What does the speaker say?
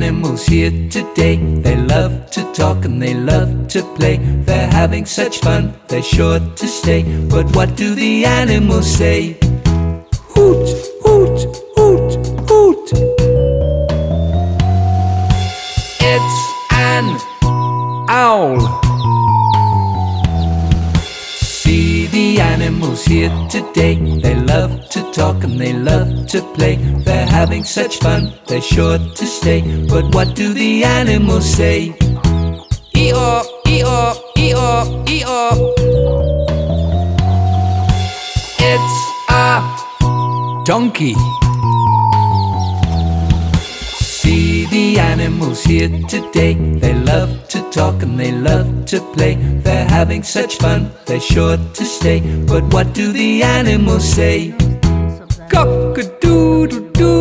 animals here today. They love to talk and they love to play. They're having such fun, they're sure to stay. But what do the animals say? Hoot, hoot, hoot, hoot. It's an owl. See the animals here today. They love to talk and they love to play. They're having such fun, they're sure to stay. But what do the animals say? E-oh, e-oh, e-oh, e-oh. It's a donkey. See the animals here today. They love to talk and they love to play. They're having such fun, they're sure to stay. But what do the animals say? Cock-a-doodle-doo.